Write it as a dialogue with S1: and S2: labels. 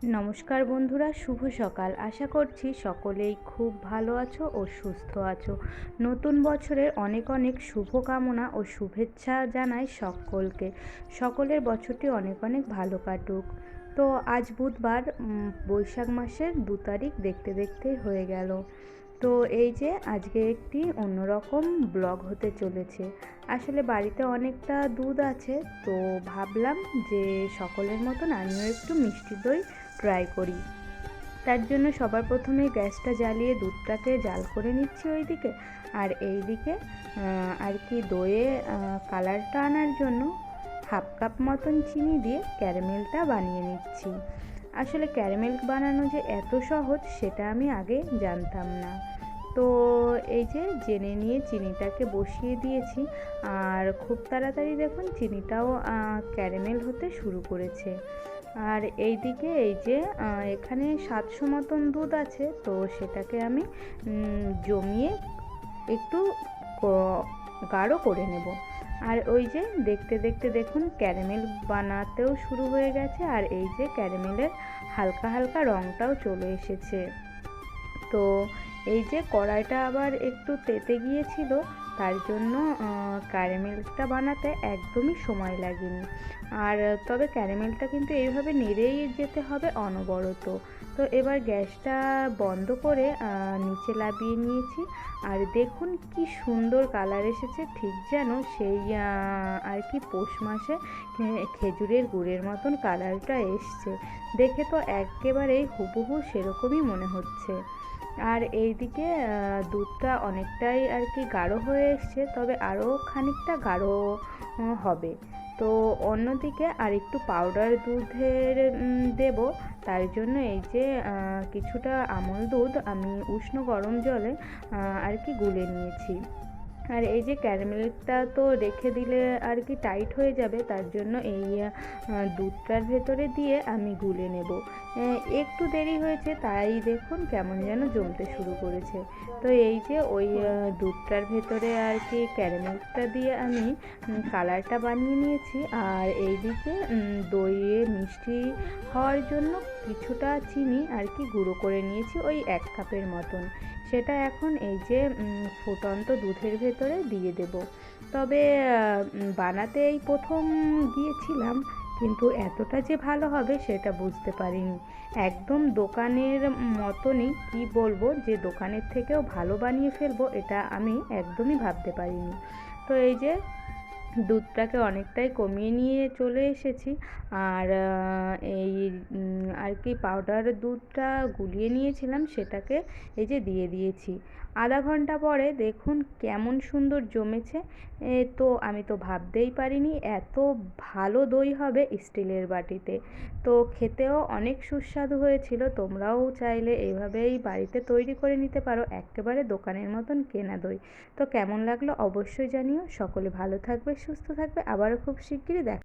S1: নমস্কার বন্ধুরা, শুভ সকাল। আশা করছি সকলেই খুব ভালো আছো ও সুস্থ আছো। নতুন বছরের অনেক অনেক শুভকামনা ও শুভেচ্ছা জানাই সকলকে। সকলের বছরটি অনেক অনেক ভালো কাটুক। তো আজ বুধবার, বৈশাখ মাসের 2 তারিখ দেখতে দেখতে হয়ে গেল। তো এই যে আজকে একটি অন্যরকম ব্লগ হতে চলেছে। আসলে বাড়িতে অনেকটা দুধ আছে, তো ভাবলাম যে সকলের মতন আমিও একটু মিষ্টি দই ট্রাই করি। তার জন্য সবার প্রথমে গ্যাসটা জ্বালিয়ে দুধটাকে জাল করে নিচ্ছি ওইদিকে, আর এইদিকে আর কি দইয়ে কালারটা আনার জন্য 1/2 কাপ মতন চিনি দিয়ে ক্যারামেলটা বানিয়ে নিচ্ছি। আসলে ক্যারামেল বানানো যে এত সহজ সেটা আমি আগে জানতাম না। তো এই যে জেনে নিয়ে চিনিটাকে বসিয়ে দিয়েছি, আর খুব তাড়াতাড়ি দেখুন চিনিটাও ক্যারামেল হতে শুরু করেছে। আর এইদিকে এই যে এখানে 700 মতন দুধ আছে, তো সেটাকে আমি জমিয়ে একটু গাঢ় করে নেব। আর ওই যে দেখতে দেখতে দেখুন ক্যারামেল বানাতেও শুরু হয়ে গেছে, আর এই যে ক্যারামেলের হালকা হালকা রঙটাও চলে এসেছে। তো এই যে কড়াইটা আবার একটু তেতে গিয়েছিল, তার জন্য ক্যারামেলটা বানাতে একদমই সময় লাগেনি। আর তবে ক্যারামেলটা কিন্তু এইভাবে নেড়েই যেতে হবে অনবরত। তো এবার গ্যাসটা বন্ধ করে নিচে নামিয়ে নিয়েছি। আর দেখুন কি সুন্দর কালার এসেছে, ঠিক যেন সেই আর কি পৌষ মাসে খেজুরের গুড়ের মতন কালারটা এসছে। দেখে তো একেবারেই হুবহু সেরকমই মনে হচ্ছে। আর এইদিকে দুধটা অনেকটাই আর কি গাঢ় হয়ে এসছে, তবে আরও খানিকটা গাঢ় হবে। তো অন্যদিকে আর একটু পাউডার দুধের দেব। তার জন্য এই যে কিছুটা আমল দুধ আমি উষ্ণ গরম জলে আর কি গুলে নিয়েছি। আর এই যে ক্যারামেলটা তো রেখে দিলে আর কি টাইট হয়ে যাবে, তার জন্য এই দুধটার ভেতরে দিয়ে আমি গুলে নেব। একটু দেরি হয়েছে, তাই দেখুন কেমন যেন জমতে শুরু করেছে। তো এই যে ওই দুধটার ভেতরে আর কি ক্যারামেলটা দিয়ে আমি কালারটা বানিয়ে নিয়েছি। আর এইদিকে দইয়ে মিষ্টি হওয়ার জন্য কিছুটা চিনি আর কি গুঁড়ো করে নিয়েছি, ওই 1 কাপের মতন। সেটা এখন এই যে ফুটন্ত দুধের ভেতরে দিয়ে দেব। তবে বানাতে এই প্রথম গিয়েছিলাম, কিন্তু এতটা যে ভালো হবে সেটা বুঝতে পারিনি। একদম দোকানের মতনই, কি বলবো, যে দোকানের থেকেও ভালো বানিয়ে ফেলবো এটা আমি একদমই ভাবতে পারিনি। তো এই যে দুধটাকে অনেকটাই কমিয়ে নিয়ে চলে এসেছি। আর এই আর কি পাউডার দুধটা গুলিয়ে নিয়েছিলাম সেটাকে এই যে দিয়ে দিয়েছি। আধা ঘন্টা পরে দেখুন কেমন সুন্দর জমেছে। তো আমি তো ভাবতেই পারিনি এত ভালো দই হবে স্টিলের বাটিতে। তো খেতেও অনেক সুস্বাদু হয়েছিল। তোমরাও চাইলে এইভাবেই বাড়িতে তৈরি করে নিতে পারো, একেবারে দোকানের মতন কেনা দই। তো কেমন লাগলো অবশ্যই জানিও। সকলে ভালো থাকবে, সুস্থ থাকবে। আবারও খুব শিগগিরই দেখা।